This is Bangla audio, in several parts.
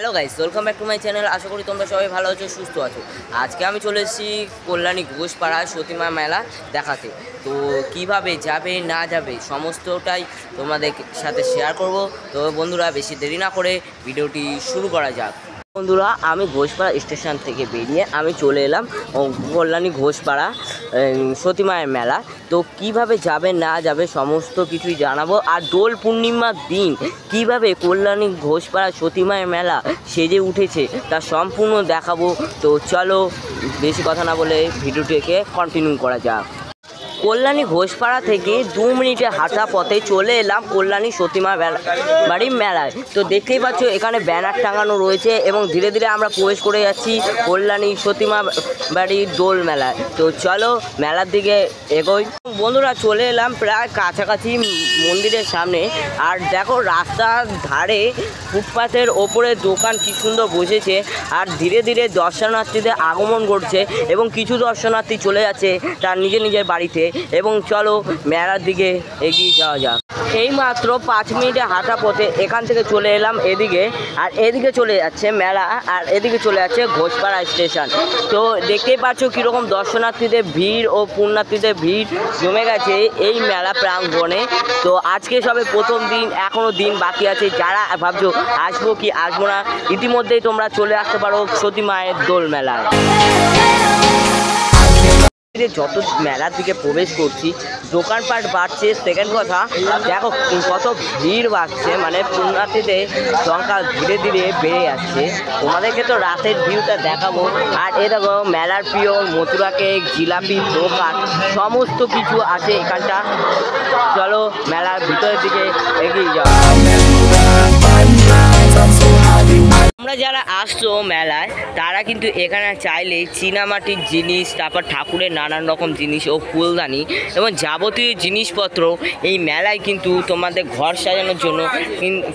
Hello guys, welcome back to my channel. আশা করি তোমরা সবাই ভালো আছো, সুস্থ আছো। আজকে আমি চলে এসেছি কল্যাণী ঘোষপাড়ায় সতীমা মেলা দেখাতে। তো কিভাবে যাবে না যাবে সমস্তটাই তোমাদের সাথে শেয়ার করব। তো বন্ধুরা, বেশি দেরি না করে ভিডিওটি শুরু করা যাক। বন্ধুরা, আমি ঘোষপাড়া স্টেশন থেকে বেরিয়ে আমি চলে এলাম কল্যাণী ঘোষপাড়া সতীমায়ের মেলা। তো কিভাবে যাবে না যাবে সমস্ত কিছুই জানাবো। আর দোল পূর্ণিমার দিন কিভাবে কল্যাণী ঘোষপাড়া সতীমায়ের মেলা সেজে উঠেছে তা সম্পূর্ণ দেখাবো। তো চলো বেশি কথা না বলে ভিডিওটিকে কন্টিনিউ করা যাক। কল্যাণী ঘোষপাড়া থেকে 2 মিনিটে হাঁটা পথে চলে এলাম কল্যাণী সতীমা বাড়ির মেলায়। তো দেখতেই পাচ্ছ এখানে ব্যানার টাঙানো রয়েছে এবং ধীরে ধীরে আমরা প্রবেশ করে যাচ্ছি কল্যাণী সতীমা বাড়ির দোল মেলায়। তো চলো মেলার দিকে এগোই। বন্ধুরা, চলে এলাম প্রায় কাছাকাছি মন্দিরের সামনে। আর দেখো রাস্তার ধারে ফুটপাথের ওপরে দোকান কি সুন্দর বসেছে। আর ধীরে ধীরে দর্শনার্থীদের আগমন ঘটছে এবং কিছু দর্শনার্থী চলে যাচ্ছে তার নিজের বাড়িতে। এবং চলো মেলার দিকে এগিয়ে যাওয়া যাক। এই মাত্র 5 মিনিটে হাঁটা পথে এখান থেকে চলে এলাম এদিকে। আর এদিকে চলে যাচ্ছে মেলা, আর এদিকে চলে যাচ্ছে ঘোষপাড়া স্টেশন। তো দেখতেই পাচ্ছ কীরকম দর্শনার্থীদের ভিড় ও পুণ্যার্থীদের ভিড় জমে গেছে এই মেলা প্রাঙ্গণে। তো আজকে সবে প্রথম দিন, এখনও দিন বাকি আছে। যারা ভাবছো আসবো কি আসবো না, ইতিমধ্যেই তোমরা চলে আসতে পারো সতী মায়ের দোল মেলায়। যত মেলার দিকে প্রবেশ করছি দোকানপাট বাড়ছে। সেকেন্ড কথা, দেখো কত ভিড় বাড়ছে, মানে পুণ্যার্থীদের সংখ্যা ধীরে ধীরে বেড়ে যাচ্ছে। তোমাদেরকে তো রাতের ভিউটা দেখাবো। আর এ দেখো মেলার প্রিয় মথুরা কেক, জিলাপির দোকান সমস্ত কিছু আছে এখানটা। চলো মেলার ভিতরের দিকে এগিয়ে যাও। তোমরা যারা আসছো মেলায় তারা কিন্তু এখানে চাইলে চীনামাটির জিনিস, তারপর ঠাকুরের নানান রকম জিনিস ও ফুলদানি এবং যাবতীয় জিনিসপত্র এই মেলায় কিন্তু তোমাদের ঘর সাজানোর জন্য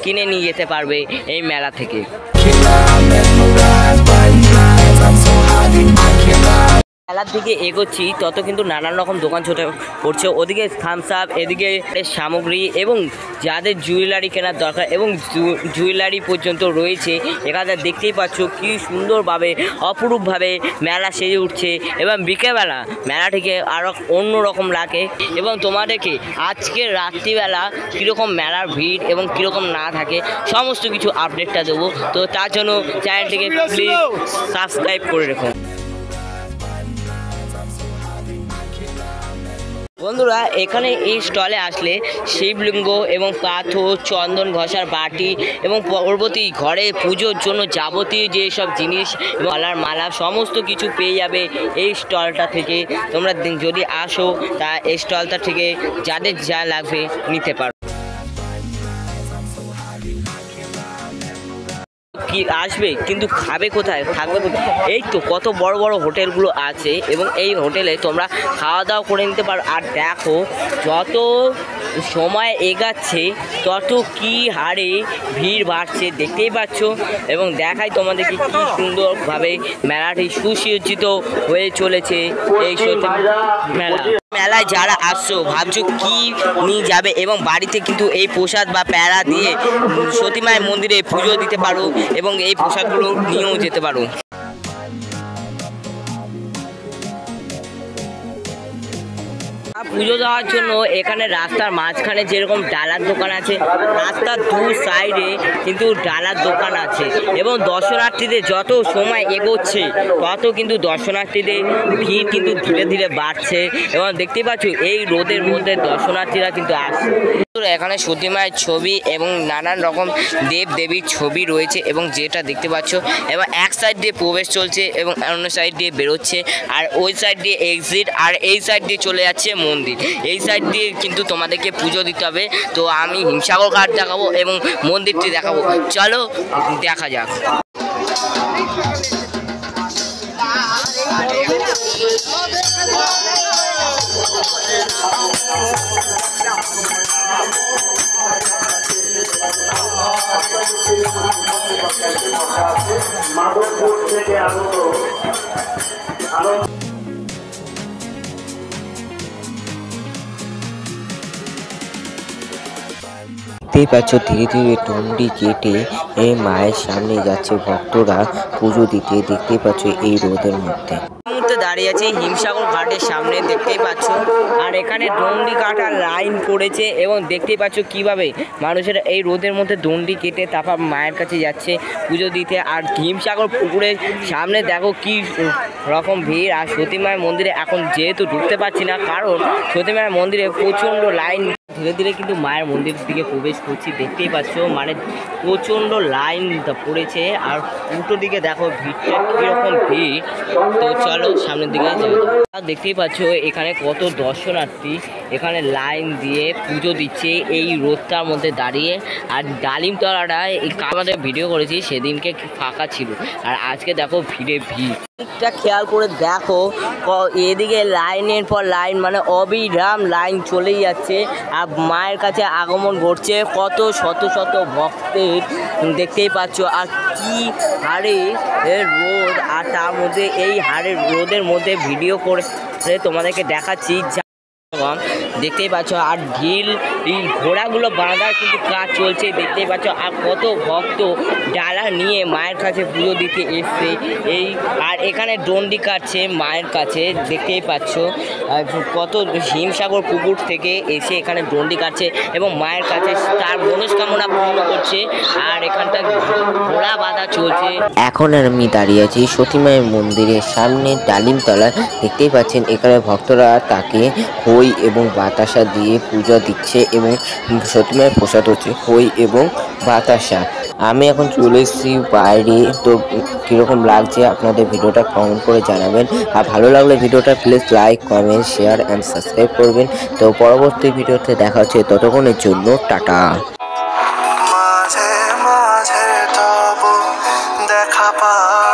কিনে নিয়ে যেতে পারবে এই মেলা থেকে। মেলার দিকে এগোচ্ছি তত কিন্তু নানান রকম দোকান ছোট পড়ছে। ওদিকে থামস আপ, এদিকে সামগ্রী এবং যাদের জুয়েলারি কেনার দরকার এবং জুয়েলারি পর্যন্ত রয়েছে। এখানে দেখতেই পাচ্ছ কি সুন্দরভাবে অপরূপভাবে মেলা সেজে উঠছে এবং বিকেলবেলা মেলাটিকে আরও অন্যরকম লাগে। এবং তোমাদেরকে আজকের রাত্রিবেলা কীরকম মেলার ভিড় এবং কীরকম না থাকে সমস্ত কিছু আপডেটটা দেবো। তো তার জন্য চ্যানেলটিকে প্লিজ সাবস্ক্রাইব করে রেখো। বন্ধুরা, এখানে এই স্টলে আসলে শিবলিঙ্গ এবং পাথর, চন্দন ঘষার বাটি এবং পরবর্তী ঘরে পুজোর জন্য যাবতীয় যেসব জিনিস, গলার মালা সমস্ত কিছু পেয়ে যাবে এই স্টলটা থেকে। তোমরা যদি আসো তা এই স্টলটা থেকে যাদের যা লাগবে নিতে পারো। কি আসবে কিন্তু খাবে কোথায়, থাকবে কোথায়? এই তো কত বড় বড় হোটেলগুলো আছে এবং এই হোটেলে তোমরা খাওয়া দাওয়া করে নিতে পারো। আর দেখো যত সময় এগাচ্ছে তত কি হারে ভিড় বাড়ছে দেখতেই পাচ্ছ। এবং দেখাই তোমাদেরকে কি সুন্দরভাবে মেলাটি সুসজ্জিত হয়ে চলেছে এই মেলা। মেলায় যারা আসছো ভাবছো কি নিয়ে যাবে এবং বাড়িতে কিন্তু এই প্রসাদ বা প্যারা দিয়ে সতীমায়ের মন্দিরে পুজো দিতে পারো এবং এই প্রসাদগুলো নিয়েও যেতে পারো। পুজো দেওয়ার জন্য এখানে রাস্তার মাঝখানে যেরকম ডালার দোকান আছে, রাস্তার 2 সাইডে কিন্তু ডালার দোকান আছে। এবং দর্শনার্থীদের যত সময় এগোচ্ছে তত কিন্তু দর্শনার্থীদের ভিড় কিন্তু ধীরে ধীরে বাড়ছে। এবং দেখতেই পাচ্ছ এই রোদের মধ্যে দর্শনার্থীরা কিন্তু আসছে। এখানে সতী মায়ের ছবি এবং নানান রকম দেব দেবীর ছবি রয়েছে এবং যেটা দেখতে পাচ্ছ। এবং এক সাইড দিয়ে প্রবেশ চলছে এবং অন্য সাইড দিয়ে বেরোচ্ছে। আর ওই সাইড দিয়ে এক্সিট, আর এই সাইড দিয়ে চলে যাচ্ছে মন্দির। এই সাইড দিয়ে কিন্তু তোমাদেরকে পুজো দিতে হবে। তো আমি হিমসাগর ঘাট দেখাবো এবং মন্দিরটি দেখাবো। চলো দেখা যাক। মাধবপুর থেকে আগত দেখতেই পাচ্ছ ধীরে ধীরে ডন্ডি কেটে মায়ের সামনে যাচ্ছে ভক্তরা পুজো দিতে। দেখতেই পাচ্ছ এই রোদের মধ্যে। মুহূর্তে দাঁড়িয়ে আছি হিমসাগর ঘাটের সামনে, দেখতেই পাচ্ছ। আর এখানে দণ্ডি কাটার লাইন পড়েছে এবং দেখতেই পাচ্ছ কিভাবে মানুষের এই রোদের মধ্যে দণ্ডি কেটে তারপর মায়ের কাছে যাচ্ছে পুজো দিতে। আর হিমসাগর পুকুরের সামনে দেখো কি রকম ভিড়। আর সতী মায়ের মন্দিরে এখন যেহেতু ঢুকতে পারছি না, কারণ সতী মায়ের মন্দিরে প্রচণ্ড লাইন। ধীরে ধীরে কিন্তু মায়ের মন্দিরের দিকে প্রবেশ করছি, দেখতেই পাচ্ছ মানে প্রচণ্ড লাইন পড়েছে। আর উল্টো দিকে দেখো ভিড়টা কীরকম ভিড়। তো চলো সামনের দিকে যাই। দেখতেই পাচ্ছ এখানে কত দর্শনার্থী এখানে লাইন দিয়ে পুজো দিচ্ছে এই রোদটার মধ্যে দাঁড়িয়ে। আর ডালিমতলাটা আমাদের ভিডিও করেছি সেদিনকে ফাঁকা ছিল, আর আজকে দেখো ভিড়ে ভিড়। খেয়াল করে দেখো এদিকে লাইনের পর লাইন, মানে অবিরাম লাইন চলেই যাচ্ছে। আর মায়ের কাছে আগমন ঘটছে কত শত শত ভক্তের, দেখতেই পাচ্ছ। আর কি হারে রোদ, আর তার মধ্যে এই হারে রোদের মধ্যে ভিডিও করে তোমাদেরকে দেখাচ্ছি। দেখতেই পাচ্ছ আর ঢিল এই ঘোড়াগুলো বাঁধার কিন্তু কাজ চলছে, দেখতেই পাচ্ছ। আর কত ভক্ত ডালা নিয়ে মায়ের কাছে পুজো দিতে এসছে এই। আর এখানে দণ্ডি কাটছে মায়ের কাছে, দেখতেই পাচ্ছ। কত হিমসাগর পুকুর থেকে এসে এখানে দণ্ডি কাটছে এবং মায়ের কাছে তার মনস্কামনা পূর্ণ করছে। আর এখানটা ঘোড়া বাঁধা চলছে। এখন আমি দাঁড়িয়ে আছি সতী মায়ের মন্দিরের সামনে ডালিমতলায়। দেখতেই পাচ্ছেন এখানে ভক্তরা তাকে খই এবং বাতাসা দিয়ে পূজা দিচ্ছে এবং সতী মায়ের প্রসাদ হচ্ছে খই এবং বাতাসা। আমি এখন চলে এসেছি বাইরে। তো কীরকম লাগছে আপনাদের ভিডিওটা কমেন্ট করে জানাবেন। আর ভালো লাগলে ভিডিওটা please like, comment, share and subscribe করবেন। তো পরবর্তী ভিডিওতে দেখা হচ্ছে, ততক্ষণের জন্য টাটা। মাঝে মাঝে তবু দেখা পাই।